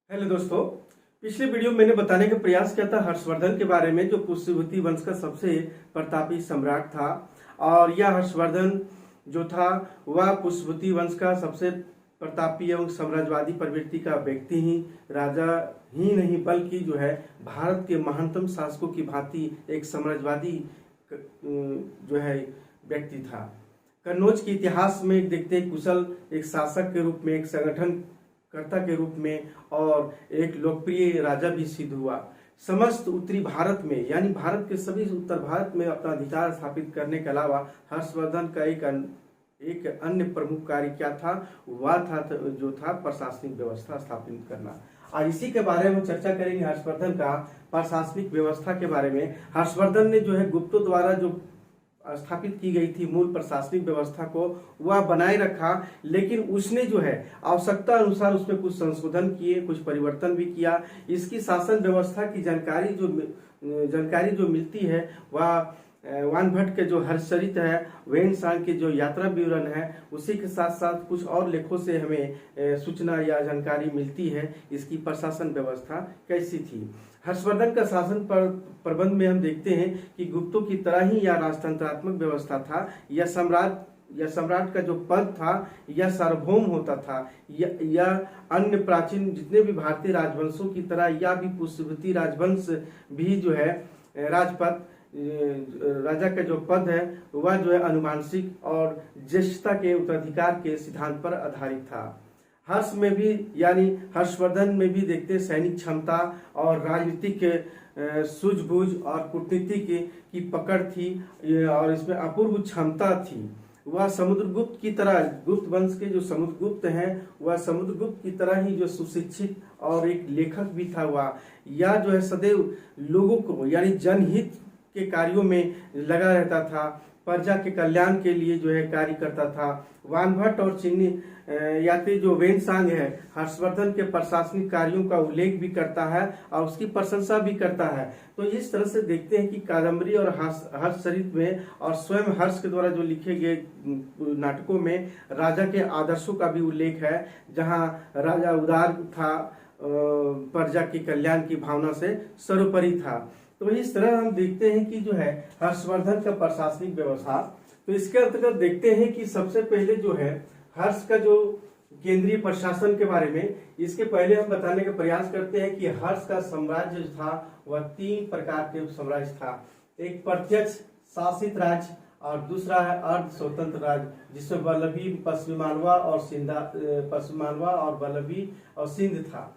Hello दोस्तों, पिछले video में मैंने बताने का प्रयास किया था हर्षवर्धन के बारे में, जो पुष्यभूति वंश का सबसे प्रतापी सम्राट था। और यह हर्षवर्धन जो था वह पुष्यभूति वंश का सबसे प्रतापी एवं साम्राज्यवादी प्रवृत्ति का व्यक्ति ही राजा ही नहीं बल्कि जो है भारत के महानतम शासकों की भांति एक साम्राज्यवादी जो है व्यक्ति था। कन्नौज के इतिहास में देखते हैं कुशल एक शासक के रूप में, एक संगठन कर्ता के रूप में और एक लोकप्रिय राजा भी सिद्ध हुआ। समस्त उत्तरी भारत में यानी भारत के सभी उत्तर भारत में अपना अधिकार स्थापित करने के अलावा हर्षवर्धन का एक अन्य प्रमुख कार्य क्या था, वह था जो था प्रशासनिक व्यवस्था स्थापित करना। आज इसी के बारे में चर्चा करेंगे, हर्षवर्धन का प्रशासनिक व्यवस्था के बारे में। हर्षवर्धन ने जो है गुप्तों द्वारा जो स्थापित की गई थी मूल प्रशासनिक व्यवस्था को वह बनाए रखा, लेकिन उसने जो है आवश्यकता अनुसार उसमें कुछ संशोधन किए, कुछ परिवर्तन भी किया। इसकी शासन व्यवस्था की जानकारी जो मिलती है वह वानभट्ट के जो हर्षचरित है, वेनसांग के जो यात्रा विवरण है, उसी के साथ साथ कुछ और लेखों से हमें सूचना या जानकारी मिलती है इसकी प्रशासन व्यवस्था कैसी थी। हर्षवर्धन का शासन प्रबंध में हम देखते हैं कि गुप्तों की तरह ही यह राजतंत्रात्मक व्यवस्था था। यह सम्राट का जो पद था यह सार्वभौम होता था। यह अन्य प्राचीन जितने भी भारतीय राजवंशों की तरह यह भी पुष्यभूति राजवंश भी जो है राजपद राजा का जो पद है वह जो है अनुमानसिक और ज्येष्ठता के उत्तराधिकार के सिद्धांत पर आधारित था। हर्ष में भी यानी हर्षवर्धन में भी देखते सैनिक क्षमता और राजनीतिक सूझबूझ और कूटनीति की पकड़ थी और इसमें अपूर्व क्षमता थी। वह समुद्रगुप्त की तरह, गुप्त वंश के जो समुद्रगुप्त हैं वह समुद्रगुप्त की तरह ही जो सुशिक्षित और एक लेखक भी था। वह यह जो है सदैव लोगों को यानी जनहित के कार्यों में लगा रहता था, प्रजा के कल्याण के लिए जो है कार्य करता था। वानभट्ट और चीनी यात्री जो वेनसांग है हर्षवर्धन के प्रशासनिक कार्यों का उल्लेख भी करता है और उसकी प्रशंसा भी करता है। तो इस तरह से देखते हैं कि कादम्बरी और हर्षचरित में और स्वयं हर्ष के द्वारा जो लिखे गए नाटकों में राजा के आदर्शों का भी उल्लेख है, जहां राजा उदार था, प्रजा के कल्याण की भावना से सर्वोपरि था। तो इस तरह हम देखते हैं कि जो है हर्षवर्धन का प्रशासनिक व्यवस्था। तो इसके अंतर्गत देखते हैं कि सबसे पहले जो है हर्ष का जो केंद्रीय प्रशासन के बारे में, इसके पहले हम बताने का प्रयास करते हैं कि हर्ष का साम्राज्य जो था वह 3 प्रकार के साम्राज्य था। एक प्रत्यक्ष शासित राज्य और दूसरा है अर्ध स्वतंत्र राज्य, जिसमें वल्लभी, पश्चिमी मालवा और वल्लभी और सिंध था।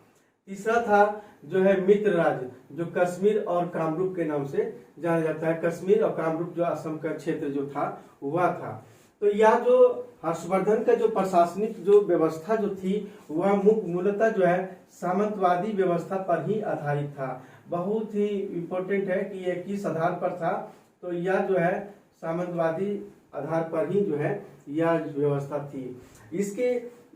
तीसरा था जो है मित्र राज्य, जो कश्मीर और कामरूप के नाम से जाना जाता है। कश्मीर और कामरूप जो असम का क्षेत्र जो था वह था। तो यह जो हर्षवर्धन का जो प्रशासनिक जो व्यवस्था जो थी वह मूलतः जो है सामंतवादी व्यवस्था पर ही आधारित था। बहुत ही इम्पोर्टेंट है कि यह किस आधार पर था, तो यह जो है सामंतवादी आधार पर ही जो है यह व्यवस्था थी।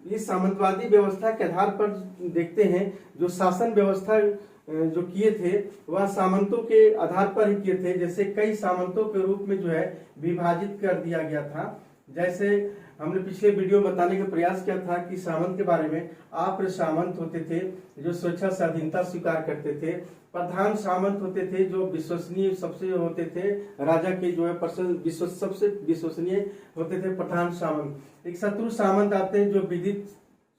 इस सामंतवादी व्यवस्था के आधार पर देखते हैं जो शासन व्यवस्था जो किए थे वह सामंतों के आधार पर ही किए थे। जैसे कई सामंतों के रूप में जो है विभाजित कर दिया गया था। जैसे हमने पिछले वीडियो में बताने का प्रयास किया था कि सामंत के बारे में आप्र सामंत होते थे जो स्वेच्छा स्वाधीनता स्वीकार करते थे। प्रधान सामंत होते थे जो विश्वसनीय सबसे होते थे, राजा के जो है सबसे विश्वसनीय होते थे प्रधान सामंत। एक शत्रु सामंत आते हैं जो विदित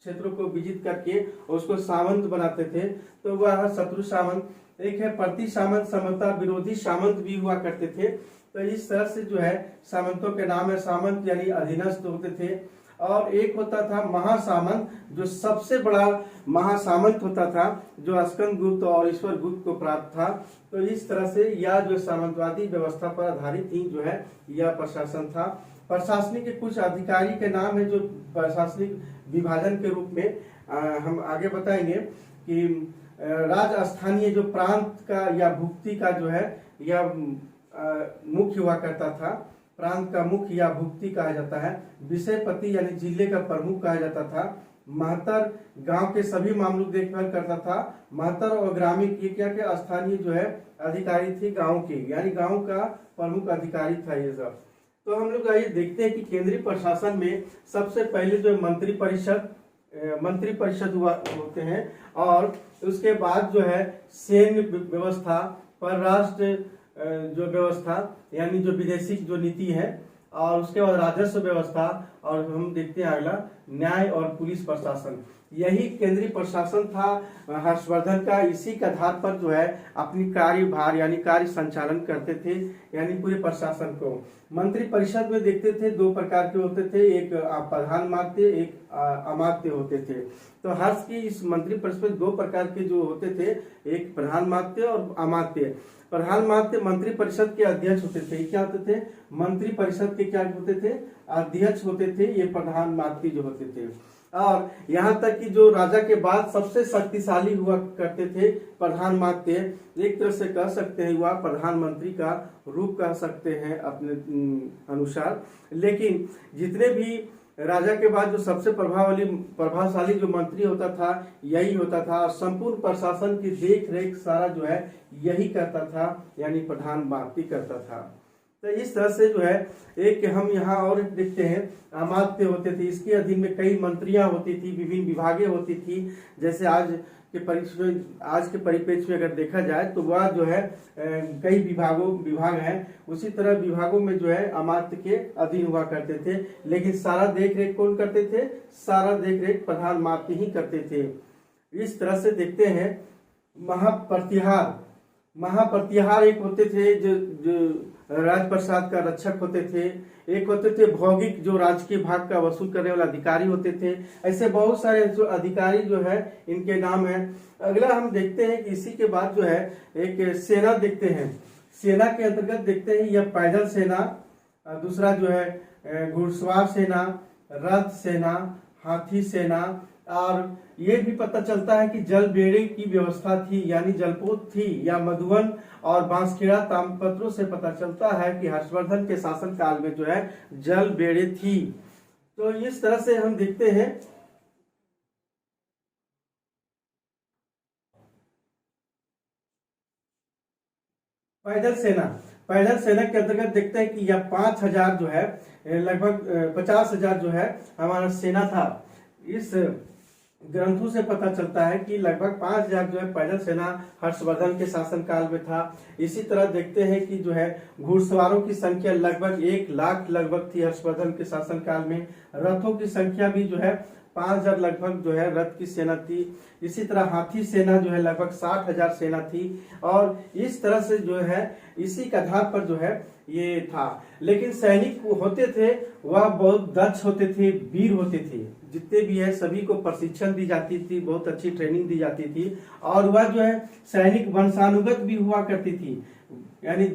क्षेत्रों को विजित करके उसको सामंत बनाते थे, तो वह शत्रु सामंत। एक है प्रति सामंत, समता विरोधी सामंत भी हुआ करते थे। तो इस तरह से जो है सामंतों के नाम है, सामंत यानी अधीनस्थ होते थे। और एक होता था महासामंत, जो सबसे बड़ा महासामंत होता था, जो स्कंद गुप्त और ईश्वर गुप्त को प्राप्त था। तो इस तरह से यह जो सामंतवादी व्यवस्था पर आधारित ही जो है यह प्रशासन था। प्रशासनिक के कुछ अधिकारी के नाम है जो प्रशासनिक विभाजन के रूप में हम आगे बताएंगे कि राजस्थानीय जो प्रांत का या भुक्ति का जो है यह मुख्य हुआ करता था। प्रांत का मुख्य या भुक्ति कहा जाता है। विषयपति यानी जिले का प्रमुख कहा जाता था। महतर गांव के सभी मामलों की देखभाल करता था। महतर और ग्रामीण ये क्या क्या स्थानीय जो है अधिकारी थी गांव के, यानी गांव का प्रमुख अधिकारी था ये सब। तो हम लोग आइए देखते हैं कि केंद्रीय प्रशासन में सबसे पहले जो मंत्री परिषद मंत्री परिषद हुआ होते हैं। और उसके बाद जो है सैन्य व्यवस्था, परराष्ट्र जो व्यवस्था यानी जो विदेशी जो नीति है, और उसके बाद राजस्व व्यवस्था, और हम देखते हैं अगला न्याय और पुलिस प्रशासन। यही केंद्रीय प्रशासन था हर्षवर्धन का। इसी के आधार पर जो है अपनी कार्यभार यानी कार्य संचालन करते थे, यानी पूरे प्रशासन को। मंत्री परिषद में देखते थे दो प्रकार के होते थे, एक प्रधानमात्य, एक अमात्य होते थे। तो हर्ष की इस मंत्री परिषद में दो प्रकार के जो होते थे, एक प्रधानमात्य और अमात्य। प्रधानमात्य मंत्री परिषद के अध्यक्ष होते थे। क्या होते थे? मंत्री परिषद के क्या होते थे? अध्यक्ष होते थे। ये प्रधानमात्य जो होते थे। और यहाँ तक कि जो राजा के बाद सबसे शक्तिशाली हुआ करते थे प्रधानमात्य, एक तरह से कह सकते हैं वह प्रधानमंत्री का रूप कह सकते हैं अपने अनुसार। लेकिन जितने भी राजा के बाद जो सबसे प्रभावशाली जो मंत्री होता था यही होता था, और संपूर्ण प्रशासन की देख रेख सारा जो है यही करता था, यानी प्रधानमंत्री करता था। तो इस तरह से जो है एक हम यहाँ और देखते हैं अमात्य होते थे। इसके अधीन में कई मंत्रियां होती थी, विभिन्न विभागें होती थी। जैसे आज के परिप्रेक्ष्य में अगर देखा जाए तो वह जो है कई विभाग हैं, उसी तरह विभागों में जो है अमात्य के अधीन हुआ करते थे। लेकिन सारा देख रेख कौन करते थे? सारा देख रेख प्रधानमंत्री ही करते थे। इस तरह से देखते हैं महाप्रतिहार एक होते थे जो राजप्रसाद का रक्षक होते थे। एक होते थे भौगिक, जो राजकीय भाग का वसूल करने वाले अधिकारी होते थे। ऐसे बहुत सारे जो अधिकारी जो है इनके नाम है। अगला हम देखते हैं कि इसी के बाद जो है एक सेना देखते हैं। सेना के अंतर्गत देखते हैं यह पैदल सेना, दूसरा जो है घुड़सवार सेना, रथ सेना, हाथी सेना। और ये भी पता चलता है कि जल बेड़े की व्यवस्था थी, यानी जलपोत थी, या मधुबन और बांसखेड़ा ताम्रपत्रों से पता चलता है कि हर्षवर्धन के शासन काल में जो है जल बेड़े थी। तो इस तरह से हम देखते हैं पैदल सेना के अंतर्गत देखते हैं कि यह 5000 जो है लगभग 50,000 जो है हमारा सेना था। इस ग्रंथों से पता चलता है कि लगभग 5000 जो है पैदल सेना हर्षवर्धन के शासनकाल में था। इसी तरह देखते हैं कि जो है घुड़सवारों की संख्या लगभग 1 लाख लगभग थी हर्षवर्धन के शासनकाल में। रथों की संख्या भी जो है 5000 लगभग जो है रथ की सेना थी। इसी तरह हाथी सेना जो है लगभग 60,000 सेना थी। और इस तरह से जो है इसी के आधार पर जो है ये था। लेकिन सैनिक होते थे वह बहुत दक्ष होते थे, वीर होते थे। जितने भी है सभी को प्रशिक्षण दी जाती थी, बहुत अच्छी ट्रेनिंग दी जाती थी। और वह जो है सैनिक वंशानुगत भी हुआ करती थी, यानी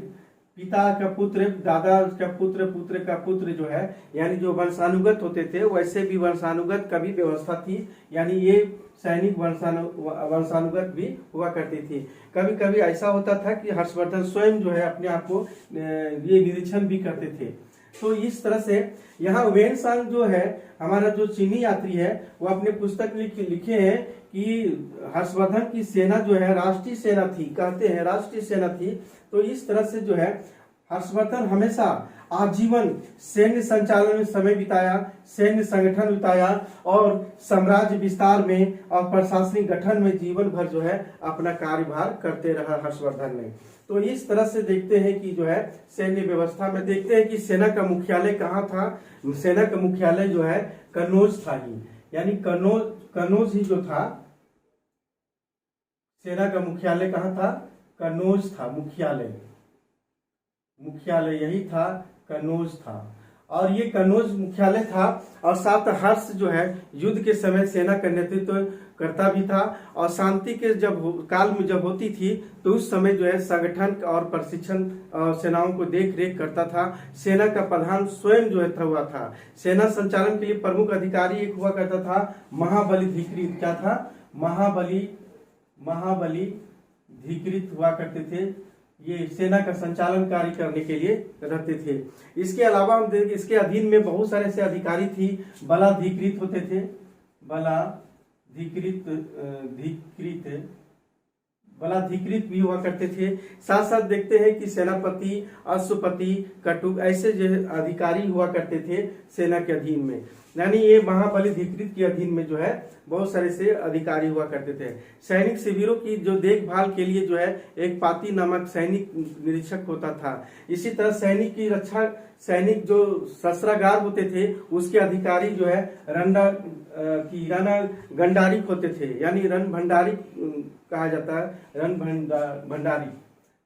पिता का पुत्र, दादा का पुत्र, पुत्र का पुत्र जो है, यानी जो वंशानुगत होते थे वैसे भी वंशानुगत का भी व्यवस्था थी, यानी ये सैनिक वंशानुगत भी हुआ करती थी। कभी कभी ऐसा होता था कि हर्षवर्धन स्वयं जो है अपने आप को ये निरीक्षण भी करते थे। तो इस तरह से यहाँ वेन सांग जो है हमारा जो चीनी यात्री है वो अपने पुस्तक लिखे हैं कि हर्षवर्धन की सेना जो है राष्ट्रीय सेना थी, कहते हैं राष्ट्रीय सेना थी। तो इस तरह से जो है हर्षवर्धन हमेशा आजीवन सैन्य संचालन में समय बिताया, सैन्य संगठन बिताया और साम्राज्य विस्तार में और प्रशासनिक गठन में जीवन भर जो है अपना कार्यभार करते रहा हर्षवर्धन ने। तो इस तरह से देखते हैं कि जो है सैन्य व्यवस्था में देखते हैं कि सेना का मुख्यालय कहाँ था। सेना का मुख्यालय जो है कन्नौज था ही, यानी कन्नौज ही जो था। सेना का मुख्यालय कहाँ था? कन्नौज था। मुख्यालय यही था, कन्नौज था। और ये कन्नौज मुख्यालय था। और साथ हर्ष जो है युद्ध के समय सेना का नेतृत्व करता भी था। और शांति के काल में जब होती थी तो उस समय जो है संगठन और प्रशिक्षण सेनाओं को देख रेख करता था। सेना का प्रधान स्वयं जो है हुआ था। सेना संचालन के लिए प्रमुख अधिकारी एक हुआ करता था महाबलीधिकृत। क्या था? महाबलीधिकृत हुआ करते थे। ये सेना का संचालन कार्य करने के लिए रहते थे। इसके अलावा हम देखें इसके अधीन में बहुत सारे ऐसे अधिकारी थी। बलाधिकृत होते थे, बलाधिकृत भी हुआ करते थे। साथ साथ देखते हैं कि सेनापति, अश्वपति, कटुक ऐसे जो अधिकारी हुआ करते थे सेना के अधीन में, यानी ये महाबलाधिकृत के अधीन में जो है बहुत सारे से अधिकारी हुआ करते थे। सैनिक शिविरों की जो देखभाल के लिए जो है एक पाती नामक सैनिक निरीक्षक होता था। इसी तरह सैनिक की रक्षा, सैनिक जो शस्त्रागार होते थे उसके अधिकारी जो है गंडारिक होते थे, यानी रण भंडारी कहा जाता है, रण भंडारी।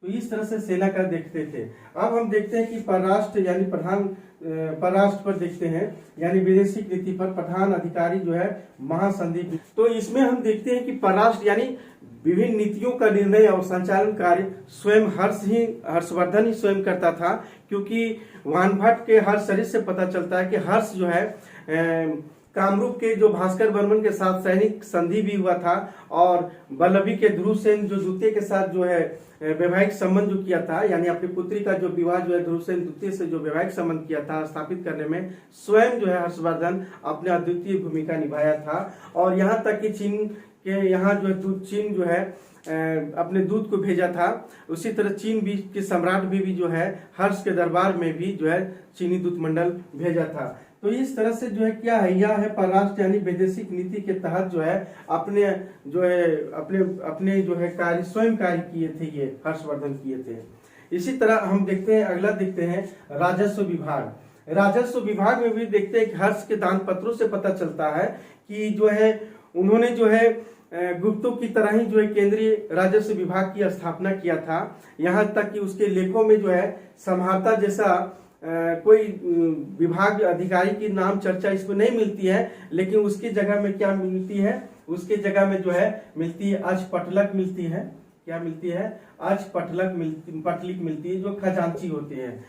तो इस तरह से सेना का देखते थे। अब हम देखते हैं कि परराष्ट्र यानी परराष्ट्र पर देखते हैं, यानी विदेशी नीति पर प्रधान अधिकारी जो है महासंधि। तो इसमें हम देखते हैं कि परराष्ट्र यानी विभिन्न नीतियों का निर्णय और संचालन कार्य स्वयं हर्षवर्धन ही स्वयं करता था, क्योंकि वानभट्ट के हर्षचरित से पता चलता है कि हर्ष जो है कामरूप के जो भास्कर वर्मन के साथ सैनिक संधि भी हुआ था, और वल्लभी के ध्रुवसेन जो द्वितीय के साथ जो है वैवाहिक संबंध जो किया था, यानी अपनी पुत्री का जो विवाह जो है ध्रुवसेन द्वितीय से जो वैवाहिक संबंध किया था स्थापित करने में स्वयं जो है हर्षवर्धन अपने अद्वितीय भूमिका निभाया था। और यहाँ तक कि चीन के यहाँ जो है चीन जो है अपने दूत को भेजा था। उसी तरह चीन भी के सम्राट भी जो है हर्ष के दरबार में भी जो है चीनी दूत मंडल भेजा था। तो इस तरह से जो है क्या है, यह है परराष्ट्र यानी वैदेशिक नीति के तहत जो है अपने जो है कार्य स्वयं कार्य किए थे, ये हर्षवर्धन किए थे। इसी तरह हम देखते हैं, अगला देखते हैं राजस्व विभाग। राजस्व विभाग में भी देखते हैं कि हर्ष के दान पत्रों से पता चलता है कि जो है उन्होंने जो है गुप्तों की तरह ही जो है केंद्रीय राजस्व विभाग की स्थापना किया था। यहाँ तक कि उसके लेखों में जो है समाहर्ता जैसा कोई विभाग अधिकारी की नाम चर्चा इसमें नहीं मिलती है, लेकिन उसकी जगह में क्या मिलती है, उसके जगह में जो है मिलती है अजपटलक मिलती है। क्या मिलती है? पटलिक मिलती है, जो खजांची होते हैं।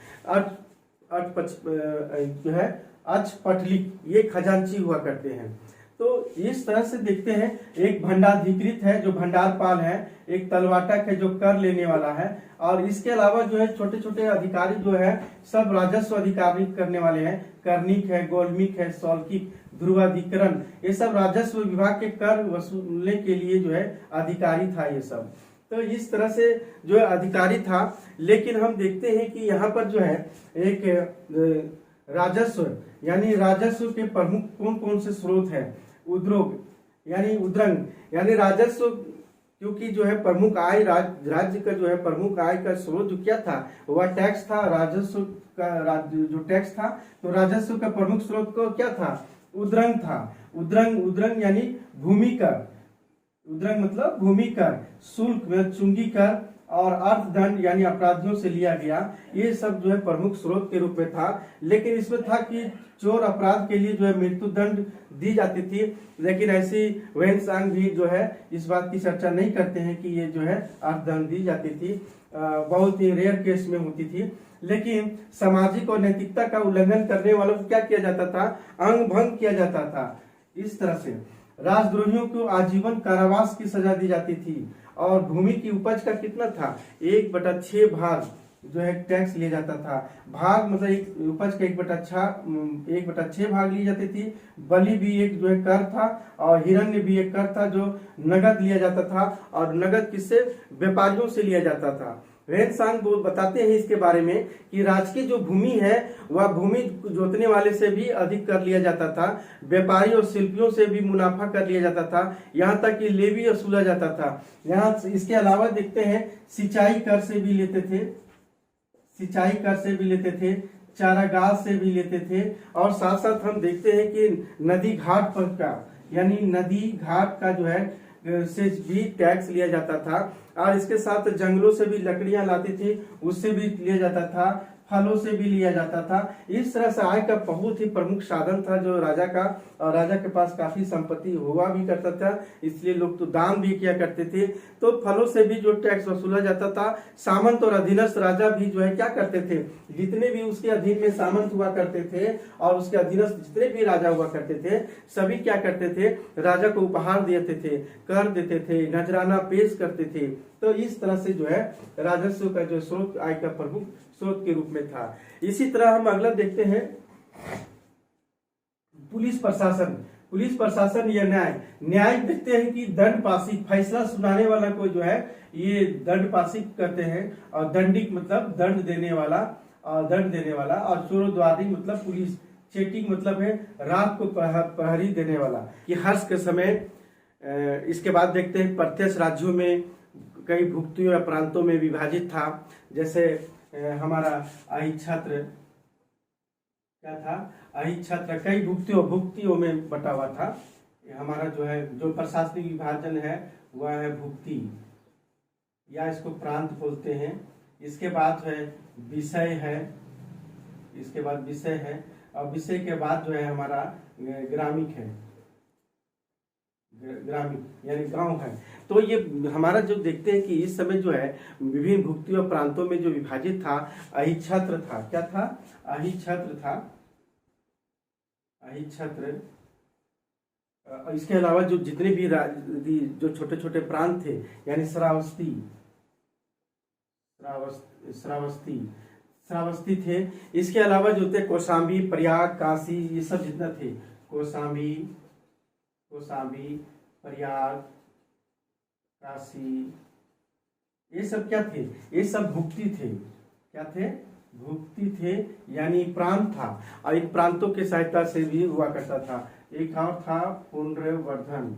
जो है अजपटलिक, ये खजांची हुआ करते हैं। तो इस तरह से देखते हैं, एक भंडाधिकृत है जो भंडारपाल है, एक तलवाटक है जो कर लेने वाला है, और इसके अलावा जो है छोटे छोटे अधिकारी जो है सब राजस्व अधिकारी करने वाले हैं। कर्णिक है, गोलमिक है, सौल्किक, ध्रुवाधिकरण, ये सब राजस्व विभाग के कर वसूलने के लिए जो है अधिकारी था ये सब। तो इस तरह से जो है अधिकारी था। लेकिन हम देखते हैं कि यहाँ पर जो है एक राजस्व यानी राजस्व के प्रमुख कौन कौन से स्रोत हैं? उद्रंग यानी राजस्व, क्योंकि जो है प्रमुख आय राज्य का जो है प्रमुख आय का स्रोत जो क्या था, वह टैक्स था। राजस्व का जो टैक्स था, तो राजस्व का प्रमुख स्रोत को क्या था? उद्रंग था। उद्रंग यानी भूमि कर। उद्रंग मतलब भूमि कर, शुल्क में चुंगी कर, और अर्थदंड यानी अपराधियों से लिया गया, ये सब जो है प्रमुख स्रोत के रूप में था। लेकिन इसमें था कि चोर अपराध के लिए जो है मृत्यु दंड दी जाती थी, लेकिन ऐसी वेन्सांग भी जो है इस बात की चर्चा नहीं करते हैं कि ये जो है अर्थदंड दी जाती थी, बहुत ही रेयर केस में होती थी। लेकिन सामाजिक और नैतिकता का उल्लंघन करने वालों को क्या किया जाता था? अंग भंग किया जाता था। इस तरह से राजद्रोहियों को आजीवन कारावास की सजा दी जाती थी। और भूमि की उपज का कितना था? 1/6 भाग जो है टैक्स लिया जाता था। भाग मतलब एक उपज का 1/6 भाग ली जाती थी। बलि भी एक जो है कर था, और हिरण्य भी एक कर था जो नगद लिया जाता था, और नगद किससे? व्यापारियों से लिया जाता था। वेन्सांग बताते हैं इसके बारे में कि राजकीय जो भूमि है वह भूमि जोतने वाले से भी अधिक कर लिया जाता था। व्यापारी और शिल्पियों से भी मुनाफा कर लिया जाता था, यहाँ तक कि लेवी वसूला जाता था। यहाँ इसके अलावा देखते हैं सिंचाई कर से भी लेते थे, चारागाह से भी लेते थे, और साथ साथ हम देखते हैं कि नदी घाट पर का यानी नदी घाट का जो है से भी टैक्स लिया जाता था। और इसके साथ जंगलों से भी लकड़ियां लाती थी, उससे भी लिया जाता था, फलों से भी लिया जाता था। इस तरह से आय का बहुत ही प्रमुख साधन था जो राजा का, और राजा के पास काफी संपत्ति हुआ भी करता था, इसलिए लोग तो दान भी किया करते थे। तो फलों से भी जो टैक्स वसूला जाता था। सामंत और अधीनस्थ राजा भी जो है क्या करते थे? जितने भी उसके अधीन में सामंत हुआ करते थे और उसके अधीनस्थ जितने भी राजा हुआ करते थे, सभी क्या करते थे? राजा को उपहार देते थे, कर देते थे, नजराना पेश करते थे। तो इस तरह से जो है राजस्व का जो स्रोत आय का प्रमुख स्रोत के रूप में था। इसी तरह हम अगला देखते हैं पुलिस प्रशासन। पुलिस प्रशासन या न्याय। न्याय देखते हैं कि दंड पाशी, फैसला सुनाने वाला को जो है ये दंड पाशी कहते हैं, और दंडिक मतलब दंड देने वाला, और दंड देने वाला, और चोरद्वारी मतलब पुलिस, चेटिंग मतलब है रात को प्रहरी देने वाला। ये हर्ष के समय इसके बाद देखते हैं प्रत्यक्ष राज्यों में कई भुक्तियों या प्रांतों में विभाजित था। जैसे हमारा अहिच्छत्र क्या था, अहिच्छत्र कई भुक्तियों में बटा हुआ था। हमारा जो है जो प्रशासनिक विभाजन है वह है भुक्ति, या इसको प्रांत बोलते हैं। इसके बाद है विषय है, इसके बाद विषय है, और विषय के बाद जो है हमारा ग्रामिक है, ग्रामीण यानी गांव है। तो ये हमारा जो देखते हैं कि इस समय जो है विभिन्न भुक्तियों और प्रांतों में जो विभाजित था अहिच्छत्र था। क्या था? अहिच्छत्र था, अहिच्छत्र। इसके अलावा जो जितने भी जो छोटे छोटे प्रांत थे यानी श्रावस्ती थे। इसके अलावा जो थे कौशाम्बी, प्रयाग, काशी, ये सब जितना थे, कौशाम्बी, प्रयाग, काशी, ये सब क्या थे? ये सब भुक्ति थे। क्या थे? भुक्ति थे, यानी प्रांत था। और इन प्रांतों के सहायता से भी हुआ करता था। एक और था पुंड्रवर्धन,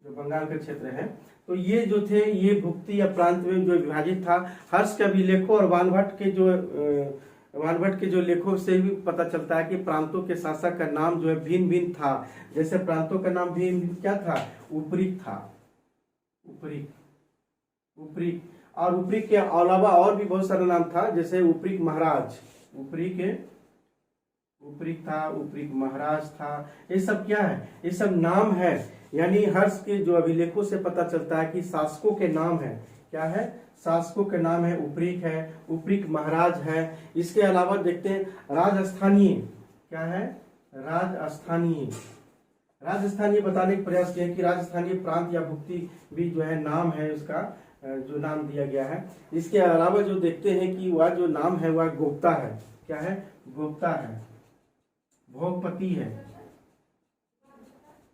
जो बंगाल का क्षेत्र है। तो ये जो थे ये भुक्ति या प्रांत में जो विभाजित था। हर्ष के अभिलेखों और वानभट्ट के जो लेखों से भी पता चलता है कि प्रांतों के शासक का नाम जो है भिन्न भिन्न था। जैसे प्रांतों का नाम भिन्न क्या था? उपरीक था, उपरीक। और उपरीक के अलावा और भी बहुत सारा नाम था, जैसे उपरीक महाराज, उपरीक था, उपरीक महाराज था। ये सब क्या है? ये सब नाम है। यानी हर्ष के जो अभिलेखों से पता चलता है कि शासकों के नाम है। क्या है? शासकों के नाम है, उपरीक है, उपरीक महाराज है। इसके अलावा देखते हैं राजस्थानीय। क्या है? राजस्थानीय बताने का प्रयास किया कि राजस्थानीय प्रांत या भुक्ति भी जो है नाम है उसका, जो नाम दिया गया है। इसके अलावा जो देखते हैं कि वह जो नाम है वह गोप्ता है। क्या है? गोप्ता है, भोगपति है,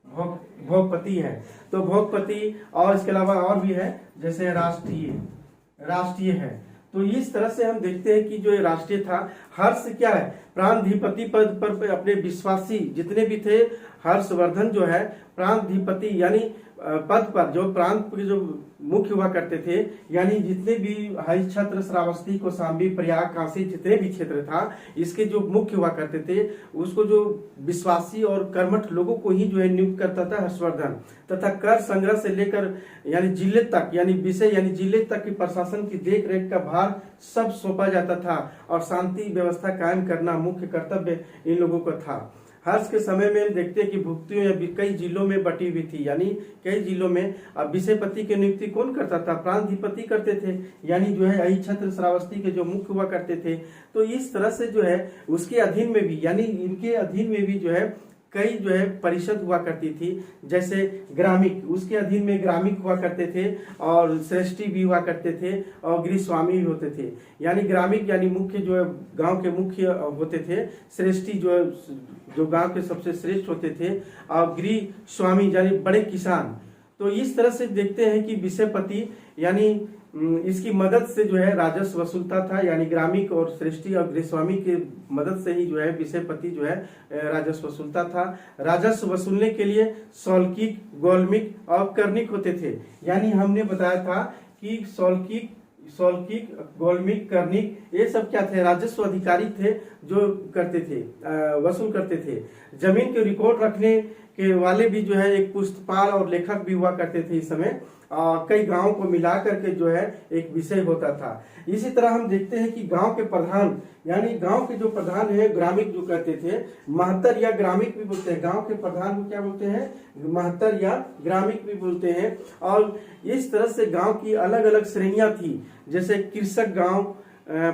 भोगपति है। तो भोगपति, और इसके अलावा और भी है जैसे राष्ट्रीय है। तो इस तरह से हम देखते हैं कि जो ये राष्ट्रीय था। हर्ष क्या है? प्रांतधिपति पद पर अपने विश्वासी जितने भी थे, हर्षवर्धन जो है प्रांतधिपति यानी पद पर जो प्रांत के जो मुख्य हुआ करते थे, यानी जितने भी अहिच्छत्र, श्रावस्ती, कौशाम्बी, प्रयाग, काशी जितने भी क्षेत्र था, इसके जो मुख्य हुआ करते थे उसको जो विश्वासी और कर्मठ लोगों को ही जो है नियुक्त करता था हर्षवर्धन। तथा कर संग्रह से लेकर यानी जिले तक, यानी विषय यानी जिले तक की प्रशासन की देख रेख का भार सब सौंपा जाता था, और शांति व्यवस्था कायम करना मुख्य कर्तव्य इन लोगों का था। हर्ष के समय में हम देखते हैं कि भुक्तियों या कई जिलों में बटी हुई थी, यानी कई जिलों में। अब विषयपति की नियुक्ति कौन करता था? प्रांतधिपति करते थे, यानी जो है अहिच्छत्र, श्रावस्ती के जो मुख्य हुआ करते थे। तो इस तरह से जो है उसके अधीन में भी, यानी इनके अधीन में भी जो है कई जो है परिषद हुआ करती थी। जैसे ग्रामिक, उसके अधीन में ग्रामिक हुआ करते थे, और श्रेष्ठी भी हुआ करते थे, और गृहस्वामी भी होते थे। यानी ग्रामिक यानी मुख्य जो है गांव के मुख्य होते थे, श्रेष्ठी जो गांव के सबसे श्रेष्ठ होते थे, और गृह स्वामी यानी बड़े किसान। तो इस तरह से देखते हैं कि विषयपति यानी इसकी मदद से जो है राजस्व वसूलता था, यानी ग्रामिक और श्रेष्ठी और गृहस्वामी के मदद से ही जो है विषयपति जो है राजस्व वसूलता था। राजस्व वसूलने के लिए सौल्किक, गौल्मिक और कर्णिक होते थे। यानी हमने बताया था कि सौल्किक, गौल्मिक, कर्णिक ये सब क्या थे? राजस्व अधिकारी थे जो करते थे, वसूल करते थे। जमीन के रिकॉर्ड रखने के वाले भी जो है एक पुस्तपाल और लेखक भी हुआ करते थे इस समय। कई गांवों को मिलाकर के जो है एक विषय होता था। इसी तरह हम देखते हैं कि गांव के प्रधान, यानी गांव के जो प्रधान है ग्रामिक जो कहते थे, महत्तर या ग्रामिक भी बोलते हैं। गांव के प्रधान को क्या बोलते हैं? महत्तर या ग्रामिक भी बोलते हैं। और इस तरह से गांव की अलग अलग श्रेणियां थी, जैसे कृषक गांव,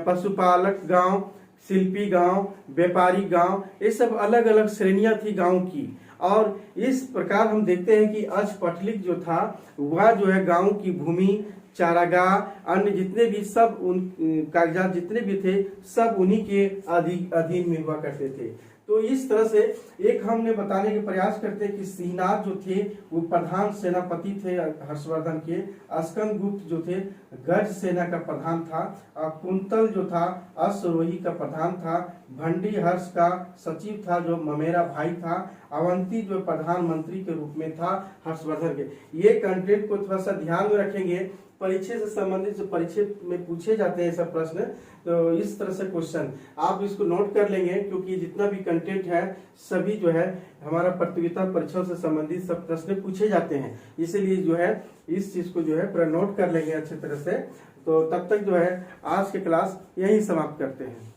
पशुपालक गांव, शिल्पी गांव, व्यापारी गांव, ये सब अलग अलग श्रेणियां थी गांव की। और इस प्रकार हम देखते हैं कि अजपटलिक जो था वह जो है गांव की भूमि, चारागाह, अन्य जितने भी सब उन कागजात जितने भी थे सब उन्हीं के अधीन में हुआ करते थे। तो इस तरह से एक हमने बताने के प्रयास करते हैं कि सिंहनाथ जो थे वो प्रधान सेनापति थे हर्षवर्धन के, स्कंदगुप्त जो थे गज सेना का प्रधान था, कुंतल जो था अश्वरोही का प्रधान था, भंडी हर्ष का सचिव था जो ममेरा भाई था, अवंती जो प्रधानमंत्री के रूप में था हर्षवर्धन के। ये कंटेंट को थोड़ा सा ध्यान में रखेंगे, परीक्षा से संबंधित जो परीक्षा में पूछे जाते हैं सब प्रश्न, तो इस तरह से क्वेश्चन आप इसको नोट कर लेंगे, क्योंकि जितना भी कंटेंट है सभी जो है हमारा प्रतियोगिता परीक्षाओं से संबंधित सब प्रश्न पूछे जाते हैं, इसीलिए जो है इस चीज को जो है पूरा नोट कर लेंगे अच्छी तरह से। तो तब तक जो है आज के क्लास यही समाप्त करते हैं।